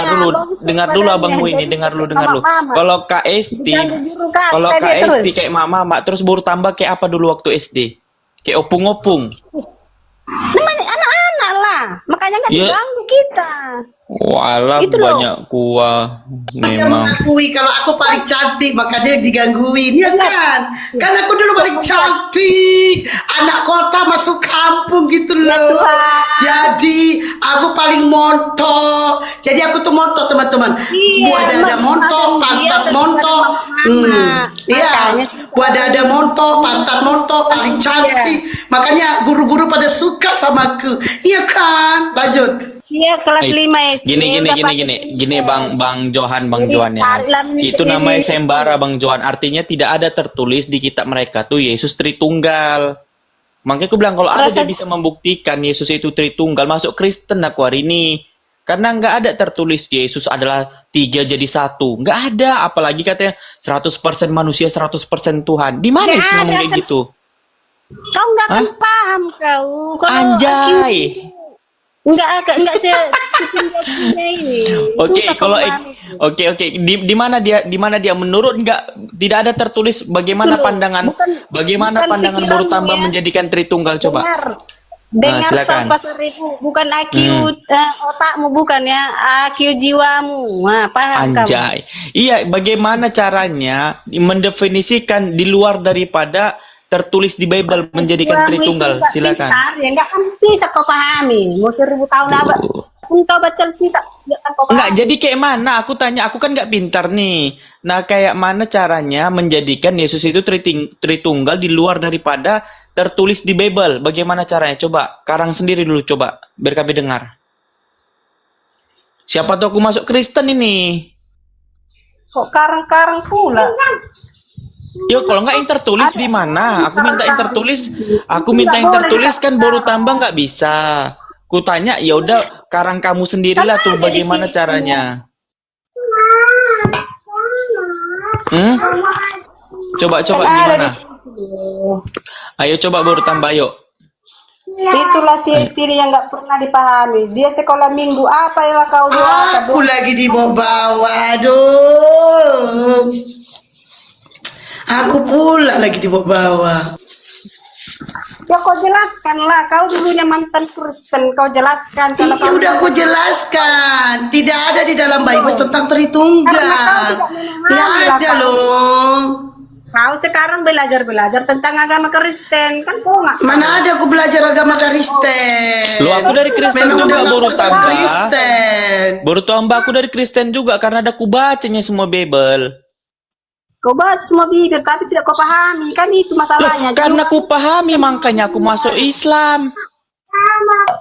dengar dulu bongsor abangmu badannya. ini, dengar dulu. Mama. Kalau Kak Esti, Diganggu juru kata kalau dia Kak terus. Esti kayak mama terus baru tambah kayak apa dulu waktu SD? Kayak opung-opung. Namanya anak-anak lah, makanya nggak Iya. diganggu kita. Walah Itu loh. banyak kuah Dia memang. mengakui kalau aku paling cantik, makanya digangguin, ya kan? Kan aku dulu paling cantik, anak kota masuk kampung gitu Ya loh. Tuhan. Jadi aku paling montok. Jadi aku tuh montok teman-teman. Iya, Buat ada montok, dia pantat tetap montok. ada mama. Iya. Makanya Buat ada montok, pantat montok, paling cantik. Makanya guru-guru pada suka sama aku. Iya kan? Lanjut. Iya kelas 5 SD. udah pakai Gini Bang Johan Jadi ya. tarik Itu isi- namanya isi- sembara Bang Johan. Artinya tidak ada tertulis di kitab mereka tuh Yesus Tritunggal. Makanya aku bilang kalau ada Rasa- dia bisa membuktikan Yesus itu Tritunggal, masuk Kristen aku hari ini. Karena nggak ada tertulis Yesus adalah 3 jadi 1. Nggak ada. Apalagi katanya 100% manusia, 100% Tuhan. Di mana Nggak Yesus ngomong ada, kayak kan. gitu? Kau nggak akan paham kau. Kalau Anjay. Nggak setinggi akunya ini. Oke, Susah kau kalau pahami. oke. Di mana dia menurut tidak ada tertulis bagaimana Itu loh, pandangan bukan pandangan pikiranmu baru tambah ya. menjadikan Tritunggal coba. Dengar silakan. sampai 1000, bukan IQ otakmu, bukan ya, IQ jiwamu. Nah, paham kamu? Anjay. Iya, bagaimana caranya mendefinisikan di luar daripada tertulis di Bible menjadikan Jiwamu itu Tritunggal? nggak Silakan. pintar, ya nggak akan bisa kau pahami. Mau 1000 tahun apa? Pun kau baca kitab, nggak akan kau Enggak, pahami. jadi kayak mana? Aku tanya, aku kan nggak pintar nih. Nah, kayak mana caranya menjadikan Yesus itu Tritunggal di luar daripada tertulis di Bible? Bagaimana caranya? Coba, karang sendiri dulu coba, biar kami dengar. Siapa tahu aku masuk Kristen ini. Kok karang-karang pula? Yo, kalau nggak yang tertulis di mana? Aku minta yang tertulis. Aku minta yang tertulis kan baru tambah nggak bisa. Ku tanya, ya udah karang kamu sendirilah tuh bagaimana caranya. Coba gimana? Ayo coba baru tambah yuk. Itulah si istri yang nggak pernah dipahami. Dia sekolah minggu apa yang kau Aku lagi dibawa-bawa, aduh. Aku pula lagi dibawa-bawa. Ya kau jelaskanlah, kau dulunya mantan Kristen, kau jelaskan kalau Iya kau udah aku jelaskan. Tidak ada di dalam Bible tentang Tritunggal. Karena kau tidak memahami Nggak ada lah, loh. kau sekarang belajar tentang agama Kristen, kan kau nggak? Mana ada aku belajar agama Kristen. Lu aku dari Kristen Memang juga, udah baru aku tambah. Kristen. Baru tambah aku dari Kristen juga karena ada ku bacanya semua Bible. Kau baca semua bibir tapi tidak kau pahami, kan itu Loh, masalahnya. karena ku pahami makanya aku masuk Islam.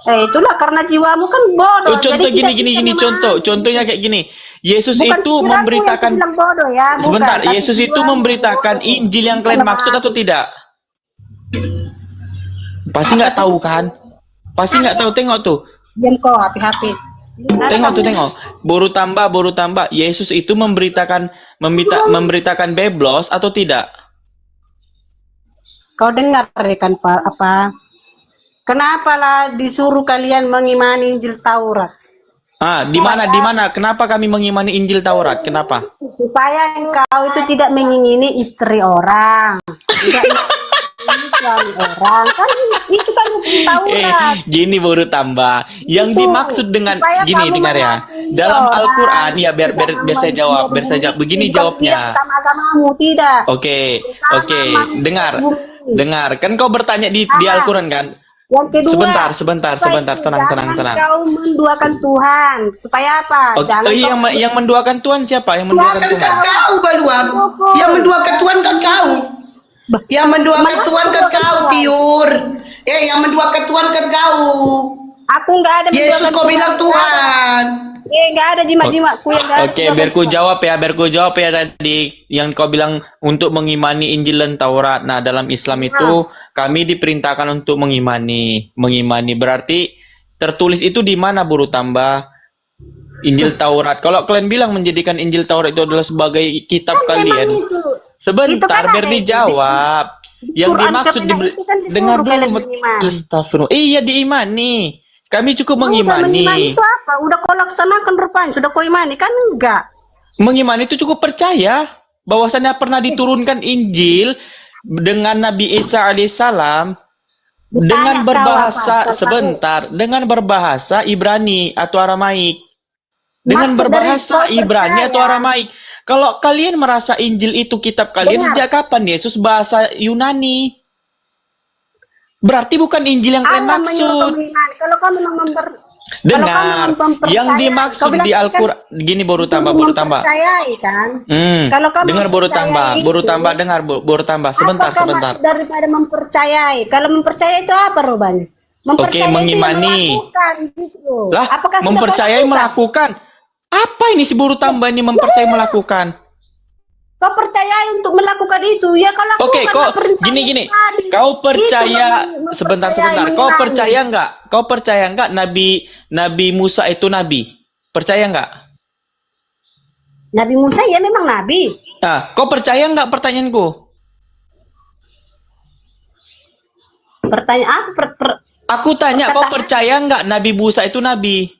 Itulah karena jiwamu kan bodoh. Contoh jadi tidak gini bisa memahami. contohnya kayak gini. Yesus Bukan itu pikiranmu memberitakan yang bilang bodoh ya, bukan, sebentar, tapi Yesus itu jiwamu memberitakan bodoh. Injil yang kalian maksud atau tidak? Pasti nggak tahu kan? Pasti nggak tahu, tengok tuh. Diam kau hati-hati. Tengok. Baru tambah. Yesus itu memberitakan beblos atau tidak? Kau dengar ya kan Pak, apa? Kenapa lah disuruh kalian mengimani Injil Taurat? Di mana? Kenapa kami mengimani Injil Taurat? Kenapa? Supaya engkau itu tidak mengingini istri orang, tidak mengingini suami orang. Kan itu kan hukum Taurat. Gini baru tambah. Yang Itu, dimaksud dengan supaya gini kamu dengar ya. mengasihi Dalam orang, Al-Qur'an ya biar tidak saya jawab. Begini bukan jawabnya. tidak sama agamamu, tidak. Oke. manusia Dengar. bumi. Dengar. Kan kau bertanya di Al-Qur'an kan? Yang kedua, Sebentar. jangan Tenang. kau menduakan Tuhan. Supaya apa? Jangan kau yang menduakan Tuhan siapa? Yang menduakan Kan Tuhan? kau Baluam. Yang menduakan Tuhan kan kau. Yang menduakan Tuhan kan kau, Tiur. Yang menduakan Tuhan kan kau. Aku nggak ada Yesus menduakan kau bilang Tuhan. nggak ada jimat-jimatku yang nggak ada. Oke, biar ku jawab ya tadi yang kau bilang untuk mengimani Injil dan Taurat. Nah, dalam Islam itu kami diperintahkan untuk mengimani. Mengimani berarti tertulis itu di mana Buru tambah? Injil Taurat. Kalau kalian bilang menjadikan Injil Taurat itu adalah sebagai kitab Kan memang kalian. itu. Sebentar, Itu kan biar ada dijawab. Yang Quran dimaksud Kemenak itu kan disuruh dengar kalian dulu. mengimani. Astagfirullah. Iya, diimani. Kami cukup Mengimani mengimani. itu apa? Udah kau laksanakan rupanya, sudah kau imani kan enggak? Mengimani itu cukup percaya bahwasannya pernah diturunkan Injil dengan Nabi Isa alaihissalam dengan Ditanya berbahasa kau apa? sebentar, dengan berbahasa Ibrani atau Aramaik. Dengan Maksud dari berbahasa kau Ibrani percaya. atau Aramaik. Kalau kalian merasa Injil itu kitab kalian, Dengar. sejak kapan Yesus bahasa Yunani? Berarti bukan Injil yang kalian Allah menyuruh kau maksud. mengimani. Kalau kamu memang Dengar, yang dimaksud di Al-Quran gini baru tambah. Mempercayai kan? Kalau kamu Dengar baru mempercayai tambah, itu, dengar baru tambah. Sebentar. apakah maksud daripada mempercayai? Kalau mempercayai itu apa rupanya? Oke, mengimani. Itu yang melakukan, gitu. Lah, Apakah sudah kau mempercayai lakukan? melakukan. Apa ini si baru tambah ini mempercayai melakukan? Kau percayai untuk melakukan itu? Ya kau lakukan. Oke, kok gini. Kau percaya sebentar. Kau percaya nggak Nabi Musa itu nabi? Percaya nggak? Nabi Musa ya memang nabi. Nah, kau percaya nggak pertanyaanku? Pertanyaan apa? Aku tanya, kau percaya nggak Nabi Musa itu nabi?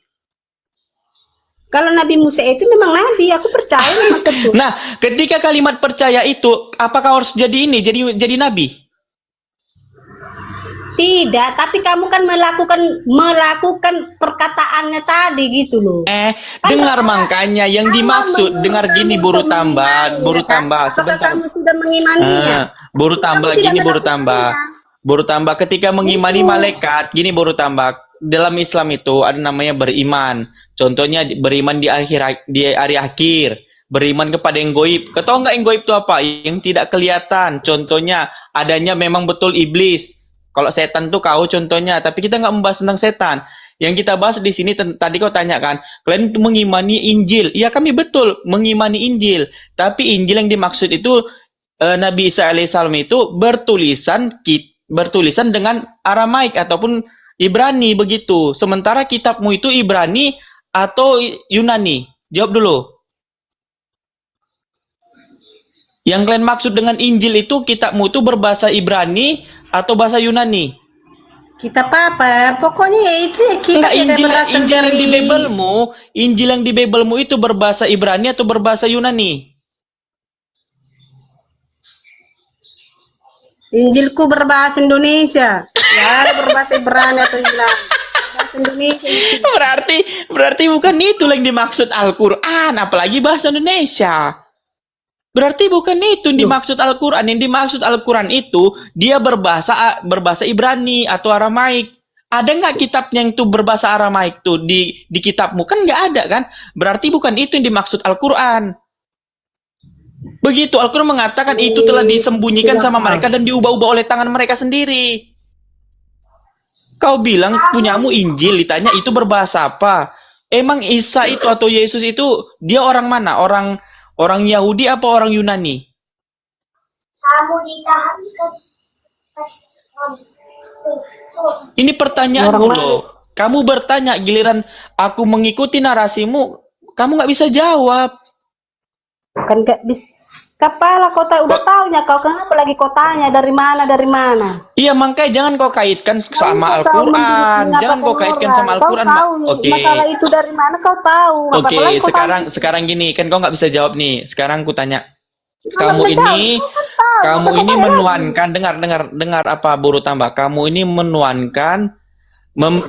Kalau Nabi Musa itu memang nabi, aku percaya memang tentu. Nah, ketika kalimat percaya itu, apakah harus jadi jadi nabi? Tidak, tapi kamu kan melakukan perkataannya tadi gitu loh. Dengar makanya yang dimaksud, dengar gini baru tambah Apakah sebentar. kamu sudah mengimaninya? Baru tambah Kamu tidak gini baru melakukannya. tambah ketika mengimani Itu. malaikat, gini baru tambah. Dalam Islam itu ada namanya beriman. Contohnya beriman di hari akhir, beriman kepada yang goib. Kau tahu nggak yang goib itu apa? Yang tidak kelihatan. Contohnya adanya memang betul iblis. Kalau setan tuh kau contohnya, tapi kita nggak membahas tentang setan. Yang kita bahas di sini tadi kau tanyakan, kalian mengimani Injil. Iya, kami betul mengimani Injil. Tapi Injil yang dimaksud itu Nabi Isa alaihissalam itu bertulisan dengan Aramaik ataupun Ibrani begitu. Sementara kitabmu itu Ibrani atau Yunani? Jawab dulu. Yang kalian maksud dengan Injil itu kitabmu itu berbahasa Ibrani atau bahasa Yunani? Kita apa? Pokoknya ya itu ya kita Enggak, tidak berasal Injil yang di dari Injil yang di Biblemu itu berbahasa Ibrani atau berbahasa Yunani? Injilku berbahasa Indonesia. Ya, ada berbahasa Ibrani atau Yunani. Bahasa Indonesia. Berarti bukan itu yang dimaksud Al-Qur'an, apalagi bahasa Indonesia. Berarti bukan itu yang dimaksud Al-Qur'an. Yang dimaksud Al-Qur'an itu dia berbahasa Ibrani atau Aramaik. Ada nggak kitabnya yang tuh berbahasa Aramaik tuh di kitabmu? Kan nggak ada kan? Berarti bukan itu yang dimaksud Al-Qur'an. Begitu Al-Qur'an mengatakan itu telah disembunyikan sama mereka dan diubah-ubah oleh tangan mereka sendiri. Kau bilang punyamu Injil, ditanya itu berbahasa apa? Emang Isa itu atau Yesus itu dia orang mana? Orang Yahudi apa orang Yunani? Kamu ditahan kan? Ini pertanyaan loh. Kamu bertanya, giliran aku mengikuti narasimu, kamu nggak bisa jawab. Kan gak bisa. Kepala kota udah taunya kau, kenapa lagi kau tanya dari mana? Iya, makanya jangan kau kaitkan sama Bisa kau Al-Qur'an. Jangan kau kaitkan orang. sama Al-Qur'an. Kau tahu Oke. masalah itu dari mana kau tahu? Oke, Apalagi kau sekarang gini, kan kau nggak bisa jawab nih. Sekarang ku tanya. Kalau Kamu bisa, ini kau kan tahu. kamu Apa ini kau tanya menuankan, dengar apa Buru tambah. Kamu ini menuankan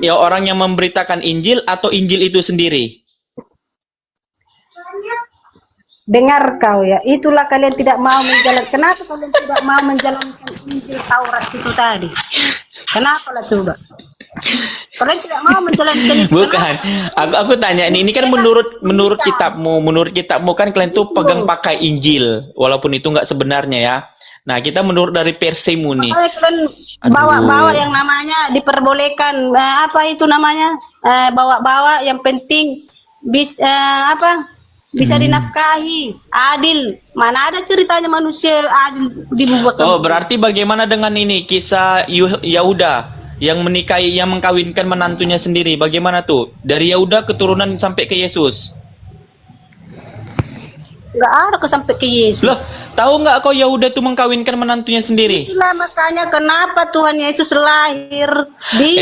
ya orang yang memberitakan Injil atau Injil itu sendiri? Dengar kau ya, itulah kalian tidak mau menjalankan. Kenapa kalian tidak mau menjalankan Injil Taurat itu tadi? Kenapa lah coba? Kalian tidak mau menjalankan itu. Bukan. Aku tanya ini kan menurut kitabmu kan kalian tuh pegang pakai Injil walaupun itu nggak sebenarnya ya. Nah, kita menurut dari versimu nih. Kalian bawa-bawa yang namanya diperbolehkan apa itu namanya? Bawa-bawa yang penting bisa dinafkahi, adil. Mana ada ceritanya manusia adil dibuat. Oh, berarti bagaimana dengan ini kisah Yahuda yang mengkawinkan menantunya sendiri? Bagaimana tuh? Dari Yahuda keturunan sampai ke Yesus. Enggak ada sampai ke Yesus. Loh, tahu nggak kau Yahuda tuh mengkawinkan menantunya sendiri? Itulah makanya kenapa Tuhan Yesus lahir di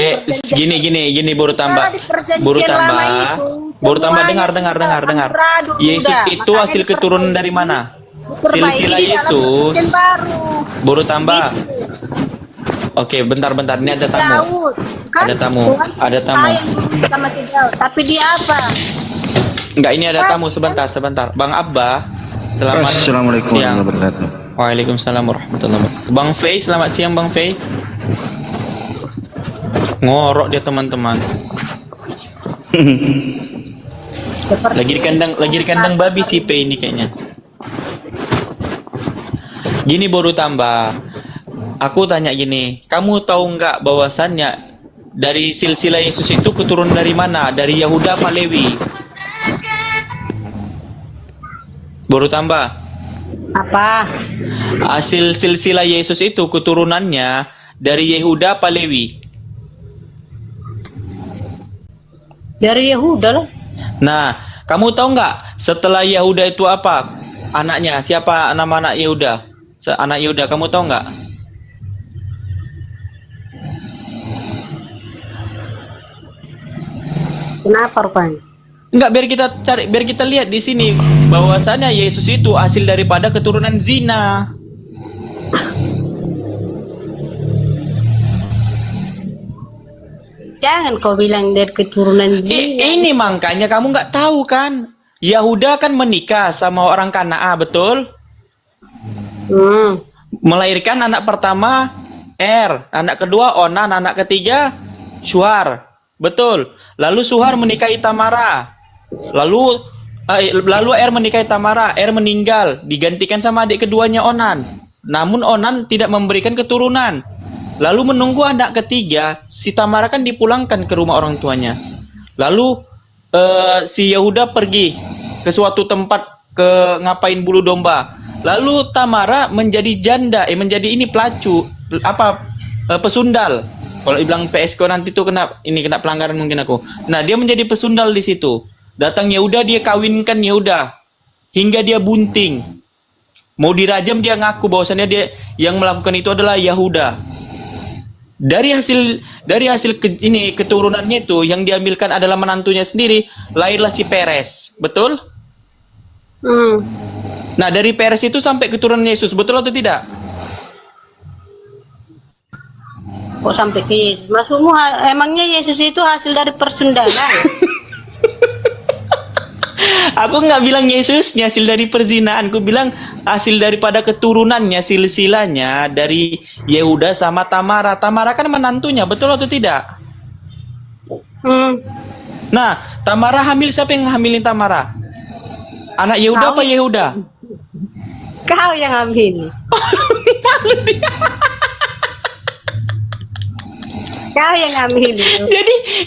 gini baru tambah. Karena di perjanjian lama itu, Baru tambah semuanya dengar. beradu, Yesus udah. itu Makanya hasil keturunan dari mana? diperbaiki Silsilah di dalam Yesus. perjanjian baru. Baru tambah. Oke, bentar. Ini ada tamu. Daud, kan? Ada tamu. Tuhan Ada tamu. sayang sama si Daud. Tapi dia apa? Enggak, ini ada tamu sebentar. Bang Abba, selamat Assalamualaikum siang. warahmatullahi wabarakatuh. Waalaikumsalam warahmatullahi wabarakatuh. Bang Fei, selamat siang Bang Fei. Ngorok dia teman-teman. Lagi di kandang babi si Fei ini kayaknya. Gini baru tambah. Aku tanya gini, kamu tahu nggak bahwasannya dari silsilah Yesus itu keturunan dari mana? Dari Yahuda apa Lewi? Baru tambah. Apa? Hasil silsilah Yesus itu keturunannya dari Yehuda apa Lewi? Dari Yehuda lah. Nah, kamu tahu nggak setelah Yehuda itu apa? Anaknya, siapa nama anak Yehuda? Anak Yehuda, kamu tahu nggak? Kenapa rupanya? Enggak, biar kita lihat di sini bahwasannya Yesus itu hasil daripada keturunan zina. Jangan kau bilang dari keturunan zina. Ini makanya kamu nggak tahu kan? Yahuda kan menikah sama orang Kanaa, betul? Melahirkan anak pertama anak kedua Onan, anak ketiga Suhar, betul? Lalu Suhar menikahi Tamara. Lalu menikahi Tamara, meninggal, digantikan sama adik keduanya Onan. Namun Onan tidak memberikan keturunan. Lalu menunggu anak ketiga, si Tamara kan dipulangkan ke rumah orang tuanya. Lalu si Yehuda pergi ke suatu tempat ngapain bulu domba. Lalu Tamara menjadi janda, menjadi ini pelacu, pesundal. Kalau dibilang PSK nanti tuh kena pelanggaran mungkin aku. Nah, dia menjadi pesundal di situ. Datang Yehuda, dia kawinkan Yehuda hingga dia bunting. Mau dirajam, dia ngaku bahwasannya dia yang melakukan itu adalah Yehuda. Dari hasil keturunannya itu yang diambilkan adalah menantunya sendiri, lahirlah si Peres, betul? Hmm. Nah, dari Peres itu sampai keturunan Yesus, betul atau tidak? kok sampai ke Yesus. Maksudmu emangnya Yesus itu hasil dari persundanan? Aku nggak bilang Yesus hasil dari perzinahan, aku bilang hasil daripada keturunannya, silsilanya dari Yehuda sama Tamara. Tamara kan menantunya, betul atau tidak? Nah, Tamara hamil, siapa yang hamilin Tamara? Anak Yehuda apa Yehuda? Kau yang ambil. Kau yang ambil.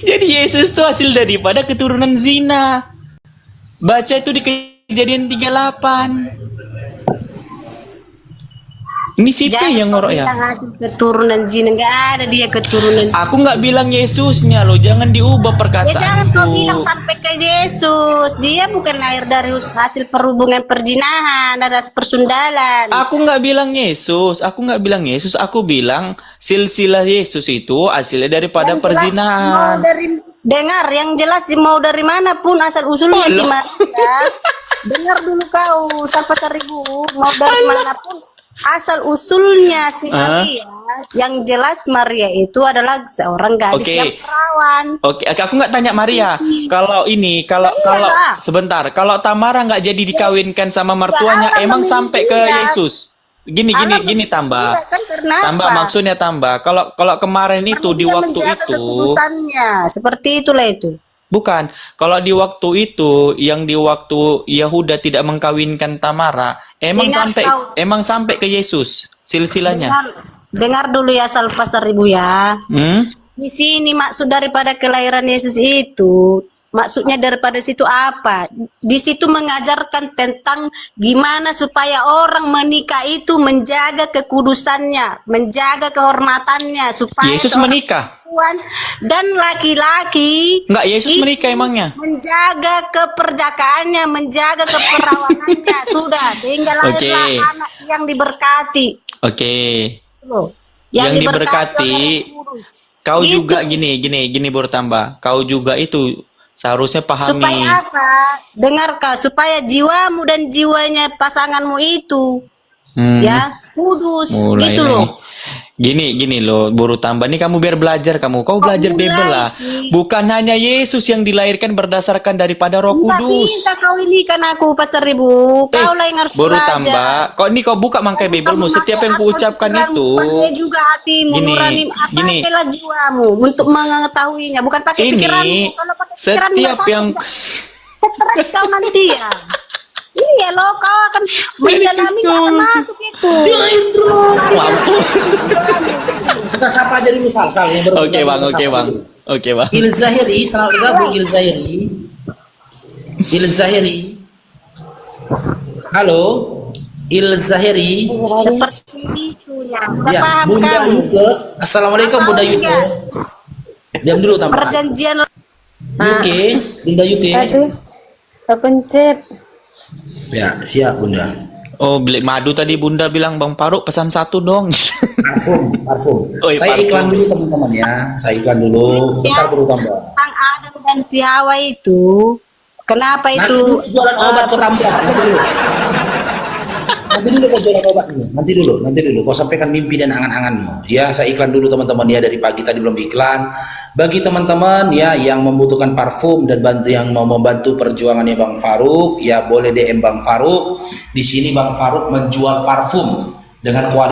Jadi Yesus itu hasil daripada keturunan zina. Baca itu di Kejadian 38. Ini situ yang ngorok ya. Hasil keturunan zina, nggak ada dia keturunan. Aku nggak bilang Yesusnya loh, jangan diubah perkataan. Ya jangan kau bilang sampai ke Yesus. Dia bukan lahir dari hasil perhubungan perzinahan, dari persundalan. Aku nggak bilang Yesus, aku bilang silsilah Yesus itu hasilnya daripada Yang jelas perzinahan. Dengar, yang jelas mau dari mana pun asal usulnya si Maria. Dengar dulu kau, sampai 1000 mau dari mana pun asal usulnya si Maria. Yang jelas Maria itu adalah seorang gadis yang perawan. Oke, aku nggak tanya Maria. Kalau sebentar, kalau Tamara nggak jadi dikawinkan sama mertuanya, emang sampai ke Yesus. Gini tambah. Tambah maksudnya tambah. Kalau kemarin itu di waktu itu seperti itulah itu. Bukan. Kalau di waktu itu yang di waktu Yehuda tidak mengkawinkan Tamara, emang sampai ke Yesus silsilahnya. Dengar dulu ya Salva 1000 ya. Di sini maksud daripada kelahiran Yesus itu, maksudnya daripada situ apa? Di situ mengajarkan tentang gimana supaya orang menikah itu menjaga kekudusannya, menjaga kehormatannya, supaya Yesus menikah dan laki-laki enggak Yesus menikah emangnya menjaga keperjakaannya, menjaga keperawanannya sudah sehingga lahirlah anak yang diberkati. Yang diberkati. Kau gitu. Juga gini bertambah. Kau juga itu seharusnya pahami. Supaya apa? Dengar kau, supaya jiwamu dan jiwanya pasanganmu itu ya kudus. Gitu loh. Gini loh, baru tambah nih kamu biar belajar kamu. Kau belajar Bible lah. Bukan hanya Yesus yang dilahirkan berdasarkan daripada Roh Kudus. Nggak bisa kau ini kan aku 4000. Kau lah yang harus baru belajar. Tambah. Kok ini kau buka mangkai Biblemu, setiap yang kuucapkan itu. Pakai juga hatimu, nurani, pakailah jiwamu untuk mengetahuinya, bukan pakai pikiranmu. Kalau pakai pikiran setiap yang stres kau nanti ya. Iya loh, kau akan mendalami, nggak akan masuk itu. Kita sapa aja dulu Sal yang baru. Oke bang. Ilzahiri, selamat bergabung Ilzahiri. Halo, Ilzahiri. Seperti itu ya. Udah paham Bunda kamu. Yuke. Assalamualaikum Bunda Yuke. Diam dulu tambah. Perjanjian Yuke, Bunda Yuke. Aduh, kepencet. Ya, siap Bunda. Oh, beli madu tadi Bunda bilang Bang Faruk pesan 1 dong. Parfum. Saya parfum. iklan dulu teman-teman ya. Saya iklan dulu. Bentar baru tambah. Bang Adam dan si Hawa itu, kenapa itu jualan obat kau tambah. Nanti dulu kau jualan obat dulu. Nanti dulu. Kau sampaikan mimpi dan angan-anganmu. Ya, saya iklan dulu teman-teman ya, dari pagi tadi belum iklan. Bagi teman-teman ya yang membutuhkan parfum dan yang mau membantu perjuangannya Bang Faruk, ya boleh DM Bang Faruk. Di sini Bang Faruk menjual parfum dengan kualitas